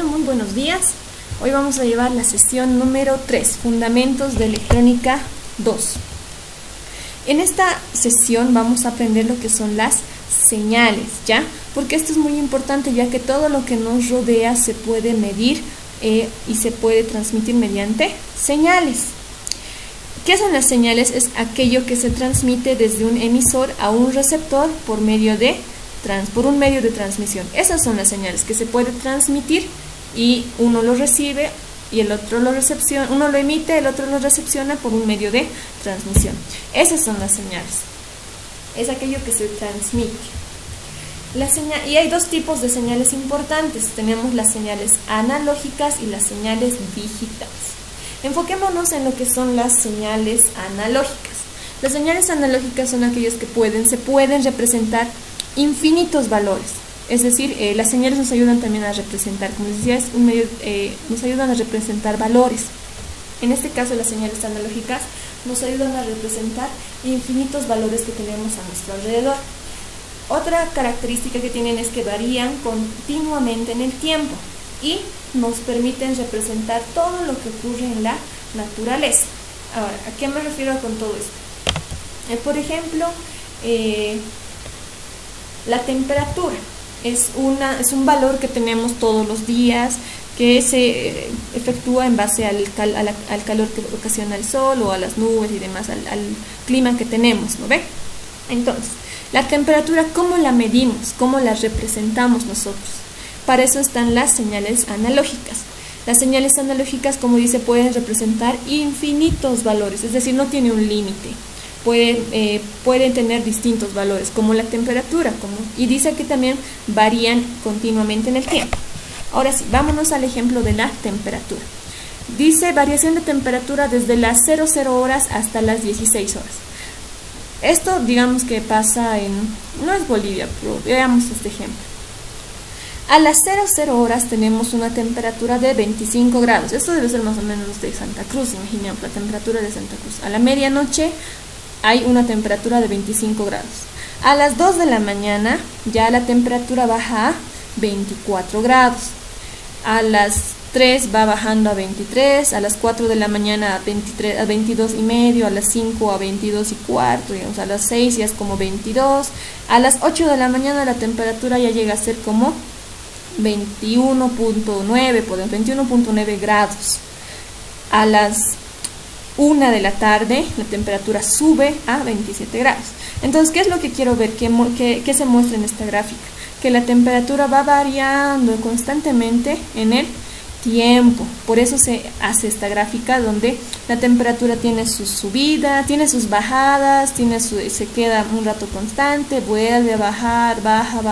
muy buenos días. Hoy vamos a llevar la sesión número 3, Fundamentos de Electrónica 2. En esta sesión vamos a aprender lo que son las señales, ¿ya? Porque esto es muy importante, ya que todo lo que nos rodea se puede medir y se puede transmitir mediante señales. ¿Qué son las señales? Es aquello que se transmite desde un emisor a un receptor por un medio de transmisión. Esas son las señales que se puede transmitir y uno lo recibe y el otro lo recepciona, uno lo emite, el otro lo recepciona por un medio de transmisión. Esas son las señales. Es aquello que se transmite. Y hay dos tipos de señales importantes. Tenemos las señales analógicas y las señales digitales. Enfoquémonos en lo que son las señales analógicas. Las señales analógicas son aquellas que se pueden representar infinitos valores. Es decir, las señales nos ayudan también a representar, como les decía, nos ayudan a representar valores. En este caso, las señales analógicas nos ayudan a representar infinitos valores que tenemos a nuestro alrededor. Otra característica que tienen es que varían continuamente en el tiempo y nos permiten representar todo lo que ocurre en la naturaleza. Ahora, ¿a qué me refiero con todo esto? Por ejemplo, la temperatura es un valor que tenemos todos los días, que se efectúa en base al calor que ocasiona el sol o a las nubes y demás, al clima que tenemos, ¿no ve? Entonces, la temperatura, ¿cómo la medimos? ¿Cómo la representamos nosotros? Para eso están las señales analógicas. Las señales analógicas, como dice, pueden representar infinitos valores, es decir, no tiene un límite. Pueden tener distintos valores, como la temperatura, y dice que también varían continuamente en el tiempo. Ahora sí, vámonos al ejemplo de la temperatura. Dice variación de temperatura desde las 00 horas hasta las 16 horas. Esto, digamos que pasa no es Bolivia, pero veamos este ejemplo. A las 00 horas tenemos una temperatura de 25 grados. Esto debe ser más o menos de Santa Cruz, imaginemos la temperatura de Santa Cruz. A la medianoche hay una temperatura de 25 grados. A las 2 de la mañana ya la temperatura baja a 24 grados. A las 3 va bajando a 23, a las 4 de la mañana a 22 y medio, a las 5 a 22 y cuarto, digamos, a las 6 ya es como 22. A las 8 de la mañana la temperatura ya llega a ser como 21.9 grados. A las 1 de la tarde la temperatura sube a 27 grados. Entonces, ¿qué es lo que quiero ver? ¿Qué se muestra en esta gráfica? Que la temperatura va variando constantemente en el tiempo. Por eso se hace esta gráfica donde la temperatura tiene su subida, tiene sus bajadas, se queda un rato constante, vuelve a bajar, baja,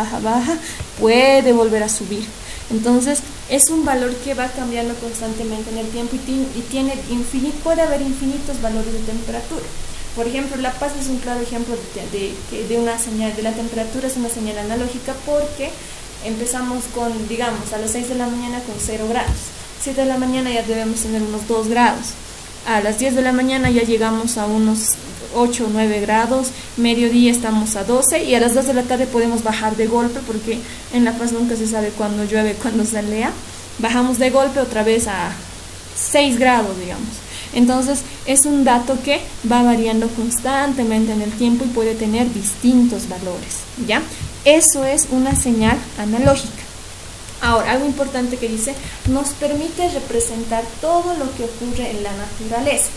puede volver a subir. Entonces, es un valor que va cambiando constantemente en el tiempo y puede haber infinitos valores de temperatura. Por ejemplo, La Paz es un claro ejemplo de una señal de la temperatura, es una señal analógica porque empezamos digamos, a las 6 de la mañana con 0 grados. 7 de la mañana ya debemos tener unos 2 grados. A las 10 de la mañana ya llegamos a unos 8 o 9 grados. Mediodía estamos a 12 y a las 2 de la tarde podemos bajar de golpe porque en La Paz nunca se sabe cuándo llueve, cuándo salea. Bajamos de golpe otra vez a 6 grados, digamos. Entonces, es un dato que va variando constantemente en el tiempo y puede tener distintos valores, ¿ya? Eso es una señal analógica. Ahora, algo importante que dice, nos permite representar todo lo que ocurre en la naturaleza.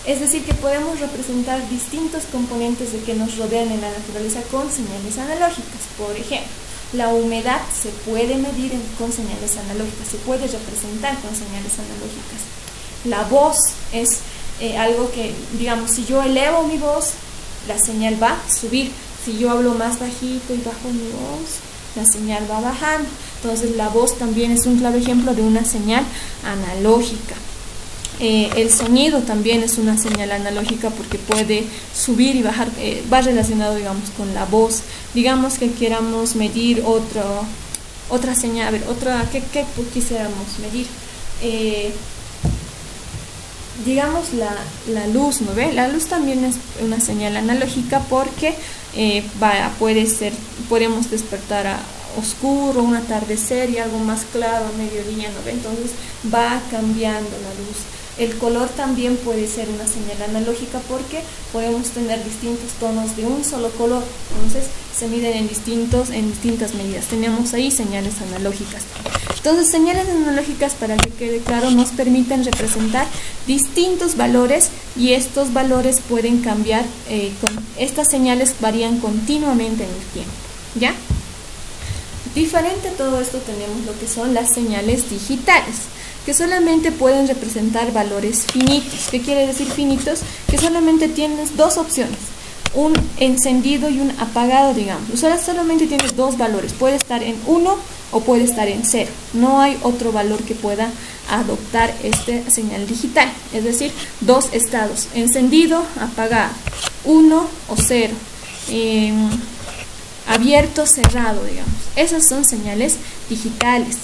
Es decir, que podemos representar distintos componentes de que nos rodean en la naturaleza con señales analógicas. Por ejemplo, la humedad se puede medir con señales analógicas, se puede representar con señales analógicas. La voz es algo que, digamos, si yo elevo mi voz, la señal va a subir. Si yo hablo más bajito y bajo mi voz, la señal va bajando. Entonces, la voz también es un claro ejemplo de una señal analógica. El sonido también es una señal analógica porque puede subir y bajar, va relacionado, digamos, con la voz. Digamos que queramos medir otra señal, a ver, ¿qué quisiéramos medir? Digamos la luz, ¿no ve? La luz también es una señal analógica porque podemos despertar oscuro, un atardecer y algo más claro a mediodía, ¿no ve? Entonces va cambiando la luz. El color también puede ser una señal analógica porque podemos tener distintos tonos de un solo color, entonces se miden en distintas medidas. Tenemos ahí señales analógicas. Entonces, señales analógicas, para que quede claro, nos permiten representar distintos valores y estos valores pueden cambiar, estas señales varían continuamente en el tiempo, ¿ya? Diferente a todo esto tenemos lo que son las señales digitales, que solamente pueden representar valores finitos. ¿Qué quiere decir finitos? Que solamente tienes dos opciones, un encendido y un apagado, digamos. O sea, solamente tienes dos valores, puede estar en 1 o puede estar en 0. No hay otro valor que pueda adoptar esta señal digital, es decir, dos estados, encendido, apagado, 1 o 0, abierto, cerrado, digamos. Esas son señales digitales.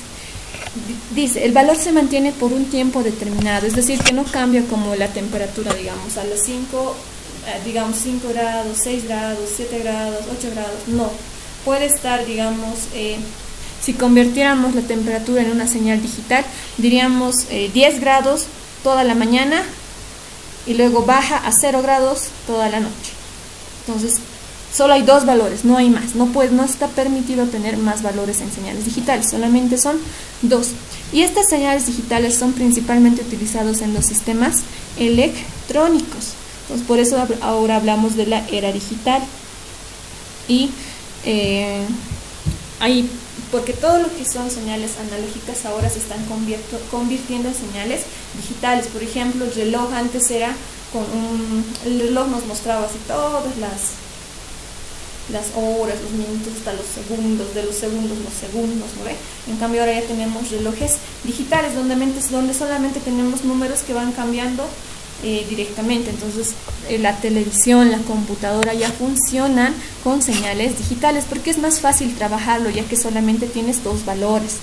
Dice, el valor se mantiene por un tiempo determinado, es decir, que no cambia como la temperatura, digamos, a las 5, digamos 5 grados, 6 grados, 7 grados, 8 grados, no. Puede estar, digamos, si convirtiéramos la temperatura en una señal digital, diríamos 10 grados toda la mañana y luego baja a 0 grados toda la noche. Entonces, solo hay dos valores, no hay más. No está permitido tener más valores en señales digitales, solamente son dos. Y estas señales digitales son principalmente utilizados en los sistemas electrónicos. Entonces, por eso ahora hablamos de la era digital. Y porque todo lo que son señales analógicas ahora se están convirtiendo en señales digitales. Por ejemplo, el reloj antes era el reloj nos mostraba así todas las horas, los minutos, hasta los segundos, de los segundos, los segundos, ¿no ve? En cambio ahora ya tenemos relojes digitales donde solamente tenemos números que van cambiando directamente. Entonces la televisión, la computadora ya funcionan con señales digitales porque es más fácil trabajarlo ya que solamente tienes dos valores.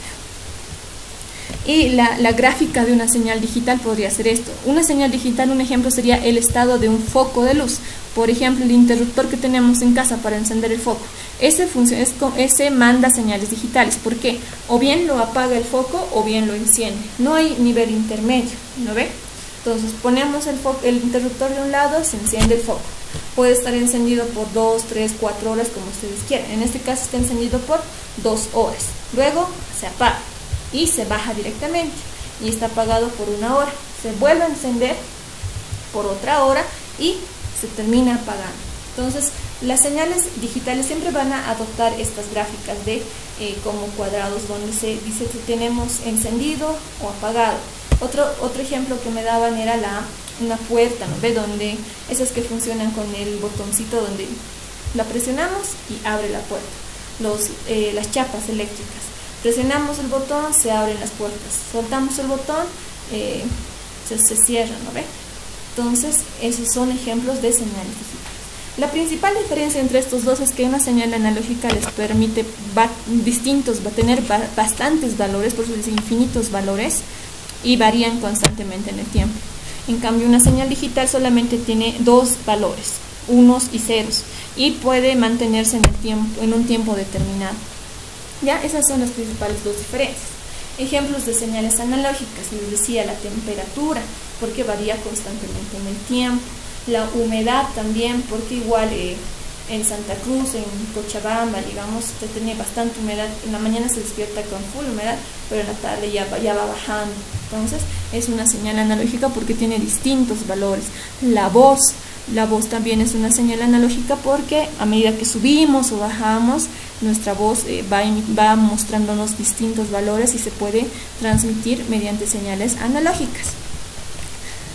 Y la gráfica de una señal digital podría ser esto. Una señal digital, un ejemplo sería el estado de un foco de luz. Por ejemplo, el interruptor que tenemos en casa para encender el foco. Ese manda señales digitales. ¿Por qué? O bien lo apaga el foco o bien lo enciende. No hay nivel intermedio, ¿no ve? Entonces ponemos el interruptor de un lado, se enciende el foco. Puede estar encendido por 2, 3, 4 horas como ustedes quieran. En este caso está encendido por 2 horas. Luego se apaga y se baja directamente y está apagado por 1 hora, se vuelve a encender por otra hora y se termina apagando. Entonces las señales digitales siempre van a adoptar estas gráficas de como cuadrados donde se dice que tenemos encendido o apagado. Otro ejemplo que me daban era una puerta, ¿no ve? Donde esas que funcionan con el botoncito donde la presionamos y abre la puerta. Las chapas eléctricas. Presionamos el botón, se abren las puertas. Soltamos el botón, se cierra, ¿no ve? Entonces, esos son ejemplos de señales digitales. La principal diferencia entre estos dos es que una señal analógica les permite va a tener bastantes valores, por eso dice infinitos valores, y varían constantemente en el tiempo. En cambio, una señal digital solamente tiene dos valores, unos y ceros, y puede mantenerse en un tiempo determinado. Ya, esas son las principales dos diferencias. Ejemplos de señales analógicas, les decía la temperatura, porque varía constantemente en el tiempo. La humedad también, porque igual en Santa Cruz, en Cochabamba, digamos, se tiene bastante humedad. En la mañana se despierta con full humedad, pero en la tarde ya va bajando. Entonces, es una señal analógica porque tiene distintos valores. La voz también es una señal analógica porque a medida que subimos o bajamos, nuestra voz va mostrándonos distintos valores y se puede transmitir mediante señales analógicas.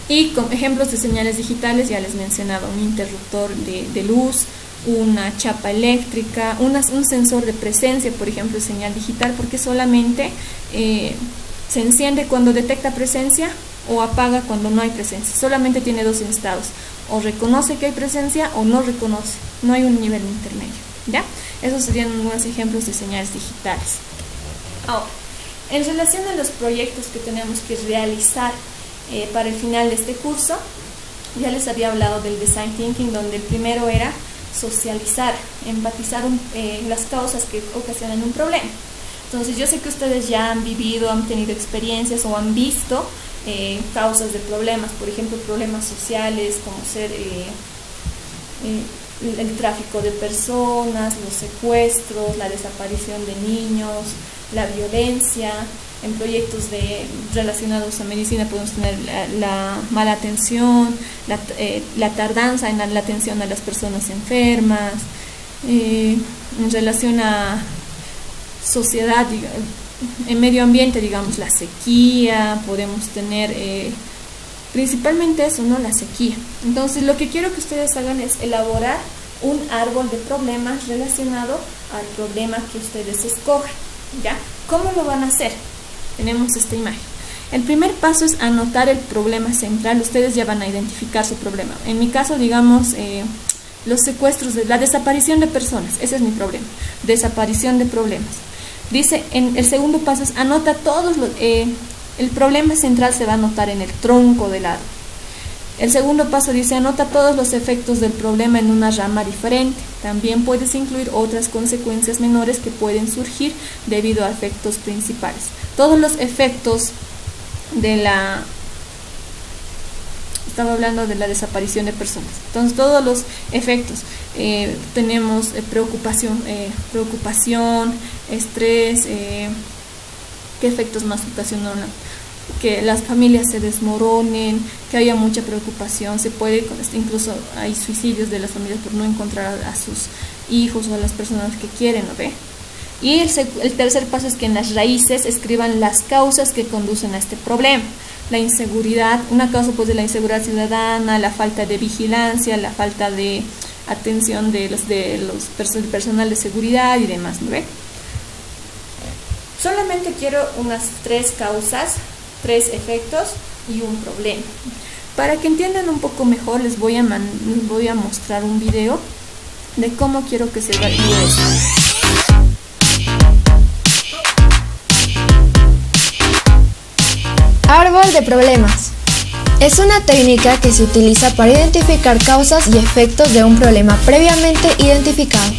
Y con ejemplos de señales digitales ya les mencionaba un interruptor de luz, una chapa eléctrica, un sensor de presencia, por ejemplo, es señal digital porque solamente se enciende cuando detecta presencia o apaga cuando no hay presencia. Solamente tiene dos estados, o reconoce que hay presencia o no reconoce, no hay un nivel intermedio, ¿ya? Esos serían algunos ejemplos de señales digitales. Ahora, en relación a los proyectos que tenemos que realizar para el final de este curso, ya les había hablado del Design Thinking, donde el primero era socializar, empatizar las causas que ocasionan un problema. Entonces yo sé que ustedes ya han vivido, han tenido experiencias o han visto causas de problemas, por ejemplo problemas sociales como ser el tráfico de personas, los secuestros, la desaparición de niños, la violencia. En proyectos relacionados a medicina podemos tener la mala atención, la tardanza en la atención a las personas enfermas. En relación a sociedad, en medio ambiente, digamos, la sequía, podemos tener principalmente eso, ¿no? La sequía. Entonces lo que quiero que ustedes hagan es elaborar un árbol de problemas relacionado al problema que ustedes escojan, ¿ya? ¿Cómo lo van a hacer? Tenemos esta imagen. El primer paso es anotar el problema central. Ustedes ya van a identificar su problema. En mi caso, digamos, los secuestros, la desaparición de personas. Ese es mi problema. Desaparición de problemas. Dice, el segundo paso es anota todos los... el problema central se va a anotar en el tronco del árbol. El segundo paso dice, anota todos los efectos del problema en una rama diferente. También puedes incluir otras consecuencias menores que pueden surgir debido a efectos principales. Todos los efectos estaba hablando de la desaparición de personas. Entonces todos los efectos, tenemos preocupación, estrés, ¿qué efectos más ocasionan? Que las familias se desmoronen, que haya mucha preocupación, incluso hay suicidios de las familias por no encontrar a sus hijos o a las personas que quieren, ¿no ve? Y el tercer paso es que en las raíces escriban las causas que conducen a este problema. La inseguridad, una causa pues de la inseguridad ciudadana, la falta de vigilancia, la falta de atención del personal de seguridad y demás, ¿no ve? Solamente quiero unas 3 causas, 3 efectos y un problema. Para que entiendan un poco mejor les voy a mostrar un video de cómo quiero que se vea esto. Árbol de problemas. Es una técnica que se utiliza para identificar causas y efectos de un problema previamente identificado.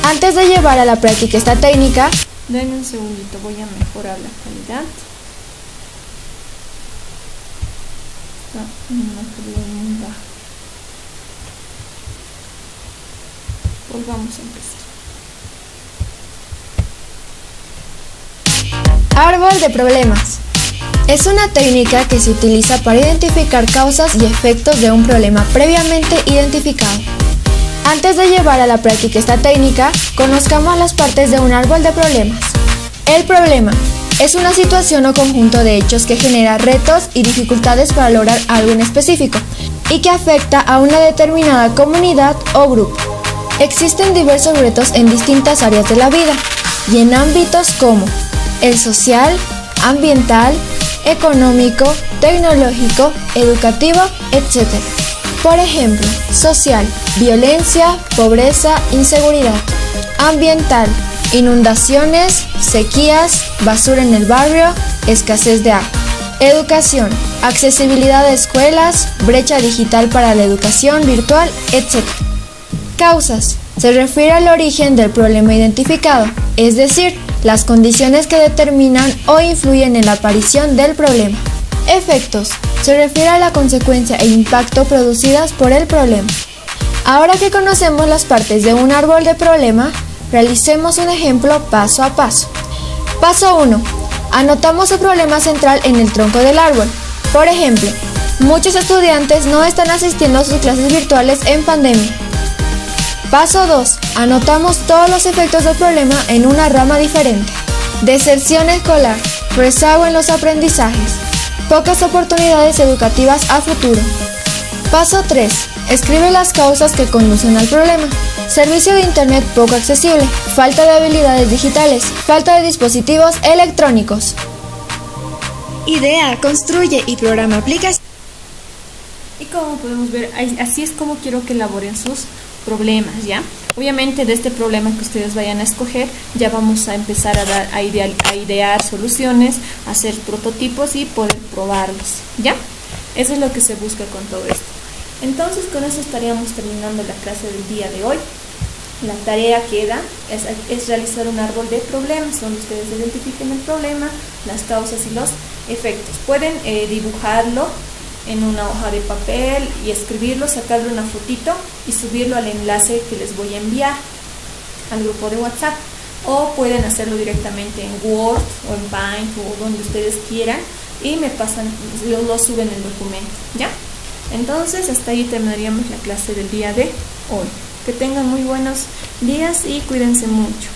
Antes de llevar a la práctica esta técnica, denme un segundito, voy a mejorar la calidad. Está en una calidad muy baja. Volvamos a empezar. Árbol de problemas. Es una técnica que se utiliza para identificar causas y efectos de un problema previamente identificado. Antes de llevar a la práctica esta técnica, conozcamos las partes de un árbol de problemas. El problema es una situación o conjunto de hechos que genera retos y dificultades para lograr algo en específico y que afecta a una determinada comunidad o grupo. Existen diversos retos en distintas áreas de la vida y en ámbitos como el social, ambiental, económico, tecnológico, educativo, etc. Por ejemplo, social, violencia, pobreza, inseguridad. Ambiental, inundaciones, sequías, basura en el barrio, escasez de agua. Educación, accesibilidad a escuelas, brecha digital para la educación virtual, etc. Causas, se refiere al origen del problema identificado, es decir, las condiciones que determinan o influyen en la aparición del problema. Efectos, se refiere a la consecuencia e impacto producidas por el problema. Ahora que conocemos las partes de un árbol de problema, realicemos un ejemplo paso a paso. Paso 1. Anotamos el problema central en el tronco del árbol. Por ejemplo, muchos estudiantes no están asistiendo a sus clases virtuales en pandemia. Paso 2. Anotamos todos los efectos del problema en una rama diferente. Deserción escolar, rezago en los aprendizajes, pocas oportunidades educativas a futuro. Paso 3. Escribe las causas que conducen al problema. Servicio de internet poco accesible, falta de habilidades digitales, falta de dispositivos electrónicos. Idea, construye y programa aplicaciones. Y como podemos ver, así es como quiero que elaboren sus problemas, ¿ya? Obviamente de este problema que ustedes vayan a escoger, ya vamos a empezar a idear soluciones, a hacer prototipos y poder probarlos, ¿ya? Eso es lo que se busca con todo esto. Entonces con eso estaríamos terminando la clase del día de hoy. La tarea queda es realizar un árbol de problemas donde ustedes identifiquen el problema, las causas y los efectos. Pueden dibujarlo en una hoja de papel y escribirlo, sacarle una fotito y subirlo al enlace que les voy a enviar al grupo de WhatsApp, o pueden hacerlo directamente en Word o en Paint o donde ustedes quieran y me pasan, lo suben el documento, ¿ya? Entonces hasta ahí terminaríamos la clase del día de hoy. Que tengan muy buenos días y cuídense mucho.